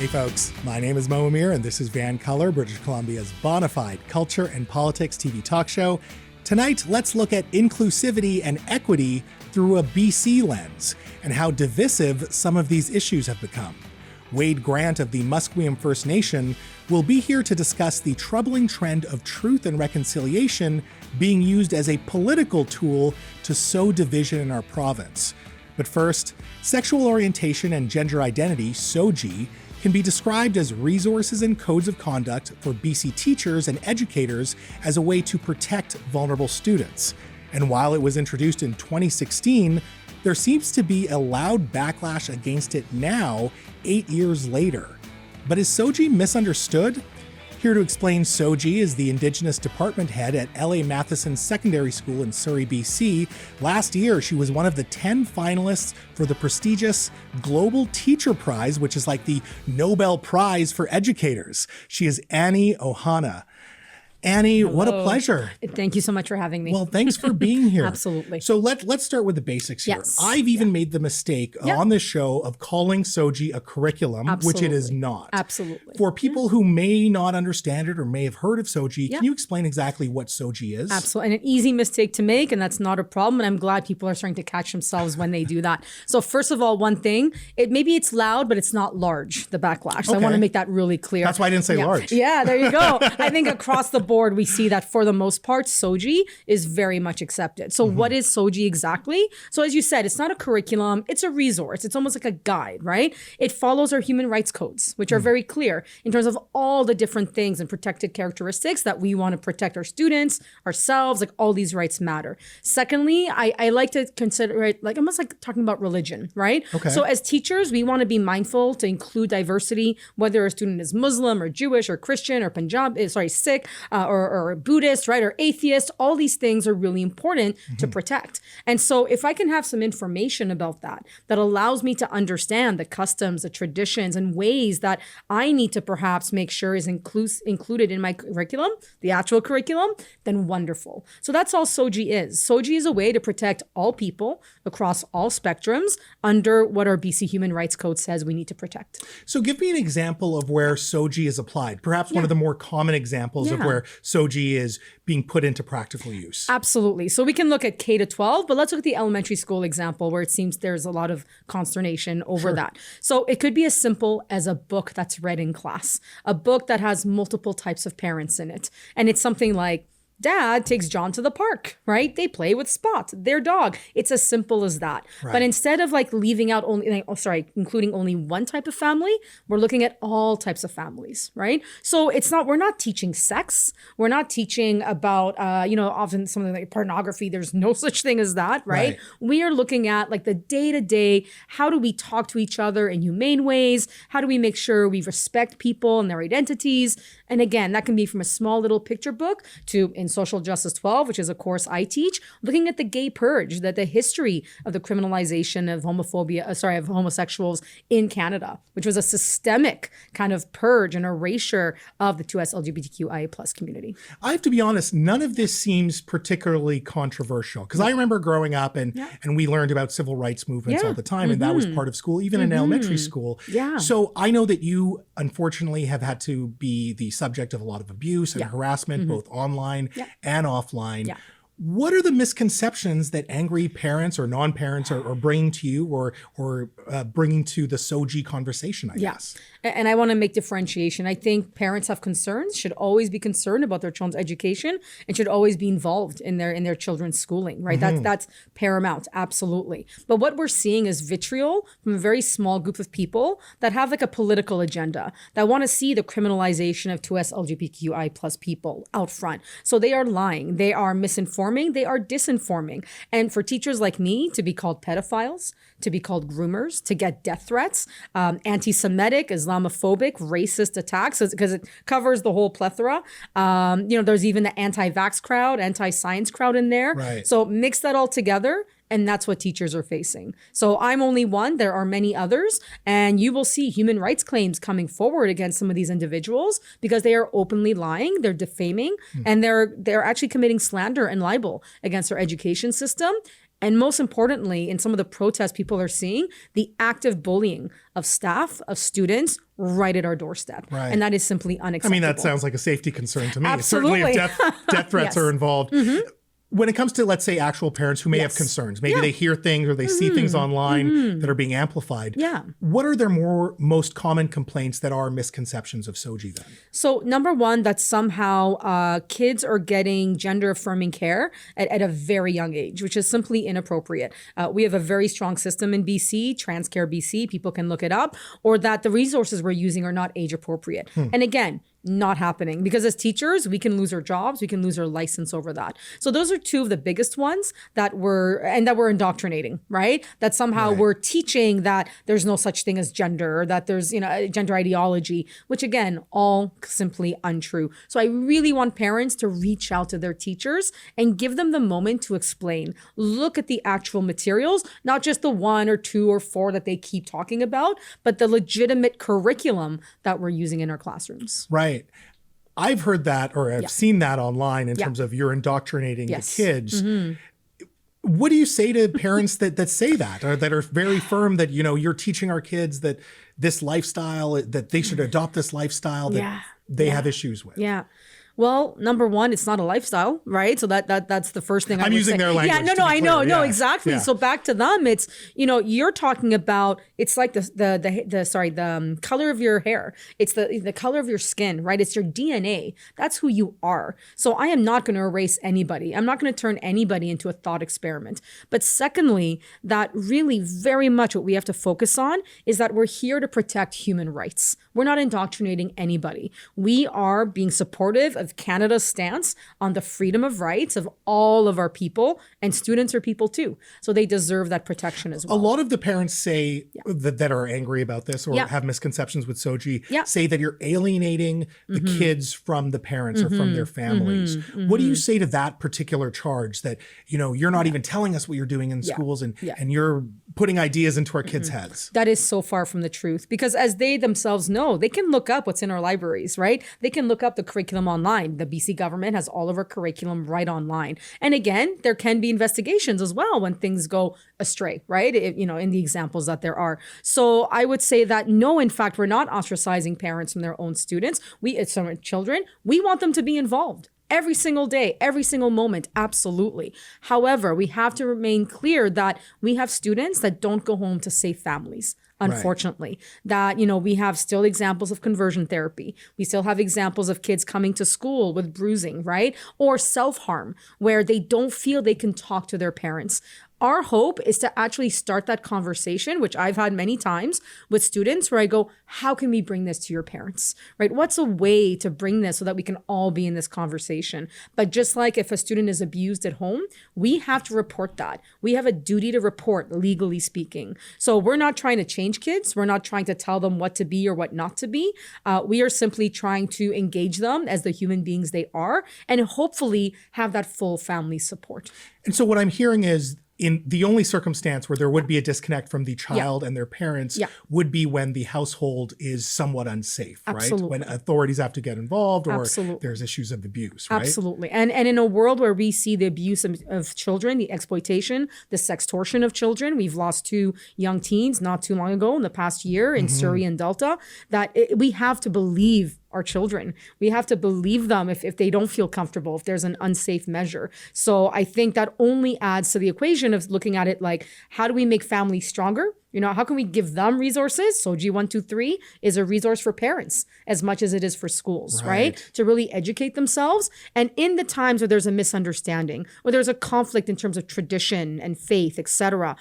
Hey folks, my name is Mo Amir and this is VANCOLOUR, British Columbia's bona fide culture and politics TV talk show. Tonight, let's look at inclusivity and equity through a BC lens and how divisive some of these issues have become. Wade Grant of the Musqueam First Nation will be here to discuss the troubling trend of truth and reconciliation being used as a political tool to sow division in our province. But first, sexual orientation and gender identity, SOGI, can be described as resources and codes of conduct for BC teachers and educators as a way to protect vulnerable students. And while it was introduced in 2016, there seems to be a loud backlash against it now, 8 years later. But is SOGI misunderstood? Here to explain SOGI is the Indigenous Department Head at L.A. Matheson Secondary School in Surrey, BC. Last year, she was one of the 10 finalists for the prestigious Global Teacher Prize, which is like the Nobel Prize for educators. She is Annie Ohana. Annie, Hello. What a pleasure. Thank you so much for having me. Well, thanks for being here. Absolutely. So let's start with the basics here. Yes. I've even made the mistake on this show of calling SOGI a curriculum, which it is not. Absolutely. For people who may not understand it or may have heard of SOGI, can you explain exactly what SOGI is? Absolutely. And an easy mistake to make, and that's not a problem. And I'm glad people are starting to catch themselves when they do that. So first of all, one thing, maybe it's loud, but it's not large, the backlash. So I want to make that really clear. That's why I didn't say large. Yeah, there you go. I think across the board, we see that for the most part, SOGI is very much accepted. So what is SOGI exactly? So as you said, it's not a curriculum, it's a resource. It's almost like a guide, right? It follows our human rights codes, which are very clear in terms of all the different things and protected characteristics that we want to protect our students, ourselves, like all these rights matter. Secondly, I like to consider it like almost like talking about religion, right? Okay. So as teachers, we want to be mindful to include diversity, whether a student is Muslim or Jewish or Christian or Sikh or Buddhist, right, or atheist. All these things are really important to protect. And so if I can have some information about that allows me to understand the customs, the traditions, and ways that I need to perhaps make sure is included in my curriculum, the actual curriculum, then wonderful. So that's all SOGI is. SOGI is a way to protect all people across all spectrums under what our BC Human Rights Code says we need to protect. So give me an example of where SOGI is applied. Perhaps one of the more common examples of where SOGI is being put into practical use. Absolutely. So we can look at K to 12, but let's look at the elementary school example where it seems there's a lot of consternation over that. So it could be as simple as a book that's read in class, a book that has multiple types of parents in it. And it's something like, Dad takes John to the park, right? They play with Spot, their dog. It's as simple as that. Right. But instead of like leaving out including only one type of family, we're looking at all types of families, right? So we're not teaching sex. We're not teaching about, often something like pornography. There's no such thing as that, right? We are looking at like the day-to-day, how do we talk to each other in humane ways? How do we make sure we respect people and their identities? And again, that can be from a small little picture book to in Social Justice 12, which is a course I teach, looking at the gay purge, that the history of the criminalization of of homosexuals in Canada, which was a systemic kind of purge and erasure of the 2S LGBTQIA plus community. I have to be honest, none of this seems particularly controversial because I remember growing up and we learned about civil rights movements all the time, and that was part of school, even in elementary school. Yeah. So I know that you unfortunately have had to be the subject of a lot of abuse and harassment, both online and offline. Yeah. What are the misconceptions that angry parents or non-parents are bringing to you or bringing to the SOGI conversation, I guess? And I want to make differentiation. I think parents have concerns, should always be concerned about their children's education, and should always be involved in their children's schooling, right? That's paramount, absolutely. But what we're seeing is vitriol from a very small group of people that have like a political agenda, that want to see the criminalization of 2S LGBTQI plus people out front. So they are lying, they are misinforming, they are disinforming. And for teachers like me to be called pedophiles, to be called groomers, to get death threats, anti-Semitic, Islamophobic, racist attacks, because it covers the whole plethora. There's even the anti-vax crowd, anti-science crowd in there. Right. So mix that all together, And that's what teachers are facing. So I'm only one. There are many others. And you will see human rights claims coming forward against some of these individuals because they are openly lying, they're defaming, and they're actually committing slander and libel against our education system. And most importantly, in some of the protests people are seeing, the active bullying of staff, of students, right at our doorstep. Right. And that is simply unacceptable. I mean, that sounds like a safety concern to me. Absolutely. Certainly if death threats Yes. are involved. When it comes to, let's say, actual parents who may have concerns, maybe they hear things or they see things online that are being amplified. Yeah. What are their most common complaints that are misconceptions of SOGI then? So number one, that somehow kids are getting gender affirming care at a very young age, which is simply inappropriate. We have a very strong system in BC, Transcare BC, people can look it up, or that the resources we're using are not age appropriate. And again, not happening because as teachers, we can lose our jobs, we can lose our license over that. So those are two of the biggest ones that we're indoctrinating, right? That somehow we're teaching that there's no such thing as gender, or that there's, gender ideology, which again, all simply untrue. So I really want parents to reach out to their teachers and give them the moment to explain. Look at the actual materials, not just the 1 or 2 or 4 that they keep talking about, but the legitimate curriculum that we're using in our classrooms. Right. I've heard that, or I've seen that online in terms of you're indoctrinating the kids. What do you say to parents that say that, or that are very firm that, you're teaching our kids that this lifestyle, that they should adopt this lifestyle that they have issues with? Yeah. Well, number one, it's not a lifestyle, right? So that's the first thing I'm using their language. Yeah, I know, exactly. Yeah. So back to them, it's you're talking about, it's like the color of your hair, it's the color of your skin, right? It's your DNA. That's who you are. So I am not going to erase anybody. I'm not going to turn anybody into a thought experiment. But secondly, that really very much what we have to focus on is that we're here to protect human rights. We're not indoctrinating anybody. We are being supportive of Canada's stance on the freedom of rights of all of our people, and students are people too. So they deserve that protection as well. A lot of the parents say that are angry about this or have misconceptions with SOGI say that you're alienating the kids from the parents or from their families. What do you say to that particular charge that, you're not even telling us what you're doing in schools and you're putting ideas into our kids' heads? That is so far from the truth, because as they themselves know, they can look up what's in our libraries, right? They can look up the curriculum online. The BC government has all of our curriculum right online. And again, there can be investigations as well when things go astray, right? In the examples that there are. So I would say that no, in fact, we're not ostracizing parents from their own students. It's from children. We want them to be involved. Every single day, every single moment, absolutely. However, we have to remain clear that we have students that don't go home to safe families. Unfortunately, that, we have still examples of conversion therapy. We still have examples of kids coming to school with bruising, right? Or self-harm, where they don't feel they can talk to their parents. Our hope is to actually start that conversation, which I've had many times with students where I go, how can we bring this to your parents, right? What's a way to bring this so that we can all be in this conversation? But just like if a student is abused at home, we have to report that. We have a duty to report, legally speaking. So we're not trying to change kids. We're not trying to tell them what to be or what not to be. We are simply trying to engage them as the human beings they are and hopefully have that full family support. And so what I'm hearing is, in the only circumstance where there would be a disconnect from the child and their parents would be when the household is somewhat unsafe, right? When authorities have to get involved or there's issues of abuse, right? Absolutely. And in a world where we see the abuse of children, the exploitation, the sextortion of children, we've lost 2 young teens not too long ago in the past year in Surrey and Delta, that we have to believe our children. We have to believe them if they don't feel comfortable, if there's an unsafe measure. So I think that only adds to the equation of looking at it like, how do we make families stronger? How can we give them resources? SOGI 123 is a resource for parents as much as it is for schools, right? To really educate themselves. And in the times where there's a misunderstanding, where there's a conflict in terms of tradition and faith, etc.,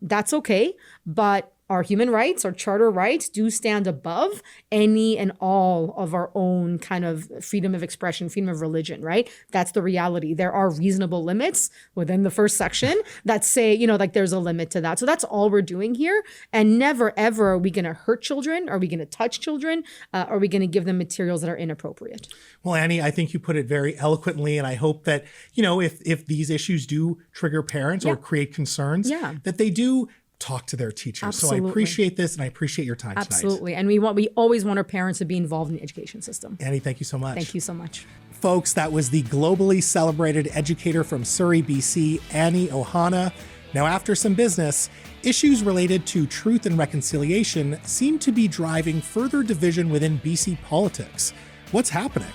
that's okay. But our human rights, our charter rights do stand above any and all of our own kind of freedom of expression, freedom of religion, right? That's the reality. There are reasonable limits within the first section that say, like there's a limit to that. So that's all we're doing here. And never, ever are we going to hurt children. Are we going to touch children? Are we going to give them materials that are inappropriate? Well, Annie, I think you put it very eloquently. And I hope that, if these issues do trigger parents or create concerns, that they do talk to their teachers. Absolutely. So I appreciate this and I appreciate your time tonight. Absolutely. And we always want our parents to be involved in the education system. Annie, thank you so much. Thank you so much. Folks, that was the globally celebrated educator from Surrey, BC, Annie Ohana. Now, after some business, issues related to truth and reconciliation seem to be driving further division within BC politics. What's happening?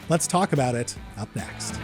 Let's talk about it up next.